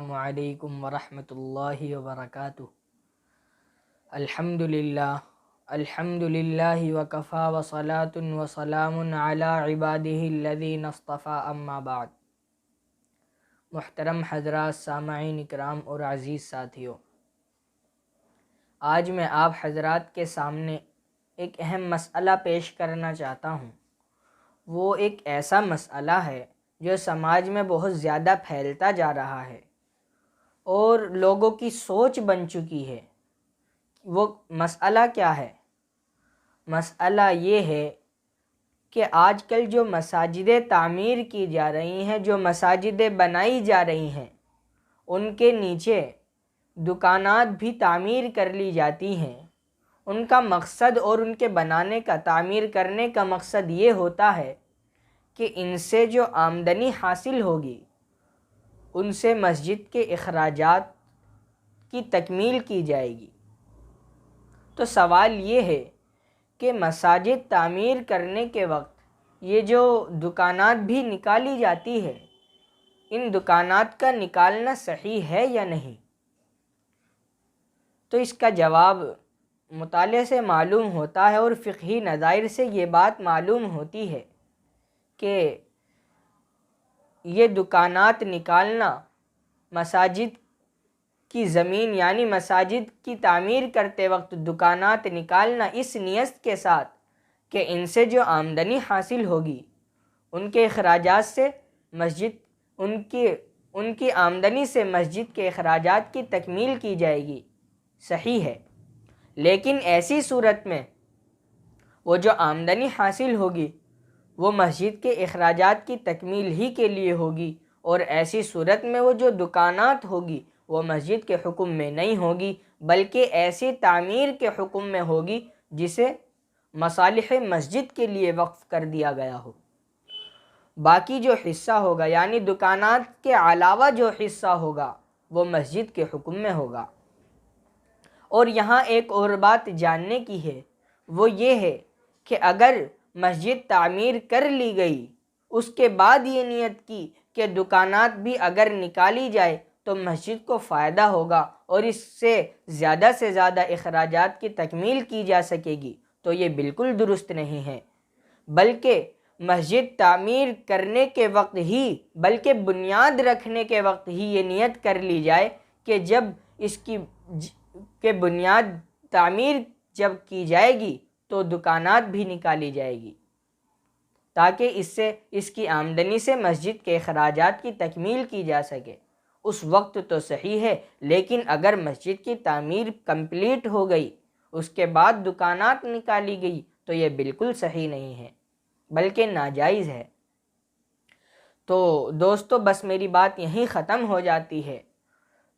السلام علیکم ورحمۃ اللہ وبرکاتہ۔ الحمد للہ وکفیٰ وصلاۃ وسلام علی عبادہ الذین اصطفیٰ، اما بعد۔ محترم حضرات، سامعین اکرام اور عزیز ساتھیوں، آج میں آپ حضرات کے سامنے ایک اہم مسئلہ پیش کرنا چاہتا ہوں۔ وہ ایک ایسا مسئلہ ہے جو سماج میں بہت زیادہ پھیلتا جا رہا ہے اور لوگوں کی سوچ بن چکی ہے۔ وہ مسئلہ کیا ہے؟ مسئلہ یہ ہے کہ آج کل جو مساجدیں تعمیر کی جا رہی ہیں، جو مساجدیں بنائی جا رہی ہیں، ان کے نیچے دکانات بھی تعمیر کر لی جاتی ہیں۔ ان کا مقصد اور ان کے بنانے کا، تعمیر کرنے کا مقصد یہ ہوتا ہے کہ ان سے جو آمدنی حاصل ہوگی ان سے مسجد کے اخراجات کی تکمیل کی جائے گی۔ تو سوال یہ ہے کہ مساجد تعمیر کرنے کے وقت یہ جو دکانات بھی نکالی جاتی ہے، ان دکانات کا نکالنا صحیح ہے یا نہیں؟ تو اس کا جواب مطالعے سے معلوم ہوتا ہے اور فقہی نظائر سے یہ بات معلوم ہوتی ہے کہ یہ دکانات نکالنا، مساجد کی زمین یعنی مساجد کی تعمیر کرتے وقت دکانات نکالنا اس نیت کے ساتھ کہ ان سے جو آمدنی حاصل ہوگی، ان کے اخراجات سے مسجد، ان کی آمدنی سے مسجد کے اخراجات کی تکمیل کی جائے گی، صحیح ہے۔ لیکن ایسی صورت میں وہ جو آمدنی حاصل ہوگی وہ مسجد کے اخراجات کی تکمیل ہی کے لیے ہوگی، اور ایسی صورت میں وہ جو دکانات ہوگی وہ مسجد کے حکم میں نہیں ہوگی، بلکہ ایسی تعمیر کے حکم میں ہوگی جسے مصالح مسجد کے لیے وقف کر دیا گیا ہو۔ باقی جو حصہ ہوگا یعنی دکانات کے علاوہ جو حصہ ہوگا وہ مسجد کے حکم میں ہوگا۔ اور یہاں ایک اور بات جاننے کی ہے، وہ یہ ہے کہ اگر مسجد تعمیر کر لی گئی، اس کے بعد یہ نیت کی کہ دکانات بھی اگر نکالی جائے تو مسجد کو فائدہ ہوگا اور اس سے زیادہ اخراجات کی تکمیل کی جا سکے گی، تو یہ بالکل درست نہیں ہے۔ بلکہ مسجد تعمیر کرنے کے وقت ہی، بلکہ بنیاد رکھنے کے وقت ہی یہ نیت کر لی جائے کہ جب اس کی بنیاد تعمیر جب کی جائے گی تو دکانات بھی نکالی جائے گی، تاکہ اس کی آمدنی سے مسجد کے اخراجات کی تکمیل کی جا سکے۔ اس وقت تو صحیح ہے، لیکن اگر مسجد کی تعمیر کمپلیٹ ہو گئی، اس کے بعد دکانات نکالی گئی، تو یہ بالکل صحیح نہیں ہے، بلکہ ناجائز ہے۔ تو دوستو، بس میری بات یہیں ختم ہو جاتی ہے۔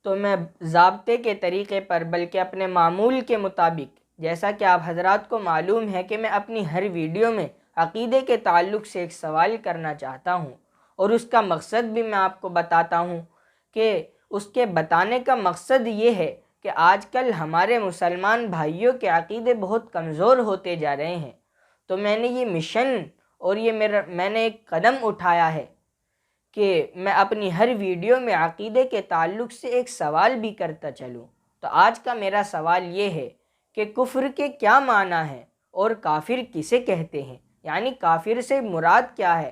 تو میں ضابطے کے طریقے پر، بلکہ اپنے معمول کے مطابق، جیسا کہ آپ حضرات کو معلوم ہے کہ میں اپنی ہر ویڈیو میں عقیدے کے تعلق سے ایک سوال کرنا چاہتا ہوں، اور اس کا مقصد بھی میں آپ کو بتاتا ہوں کہ اس کے بتانے کا مقصد یہ ہے کہ آج کل ہمارے مسلمان بھائیوں کے عقیدے بہت کمزور ہوتے جا رہے ہیں۔ تو میں نے یہ مشن اور میں نے ایک قدم اٹھایا ہے کہ میں اپنی ہر ویڈیو میں عقیدے کے تعلق سے ایک سوال بھی کرتا چلوں۔ تو آج کا میرا سوال یہ ہے کہ کفر کے کیا معنی ہیں اور کافر کسے کہتے ہیں؟ یعنی کافر سے مراد کیا ہے،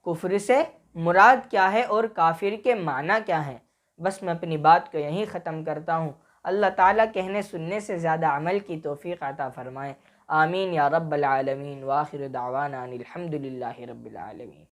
کفر سے مراد کیا ہے، اور کافر کے معنی کیا ہیں؟ بس میں اپنی بات کو یہیں ختم کرتا ہوں۔ اللہ تعالیٰ کہنے سننے سے زیادہ عمل کی توفیق عطا فرمائے۔ آمین یا رب العالمین، وآخر دعوانا ان الحمد للہ رب العالمین۔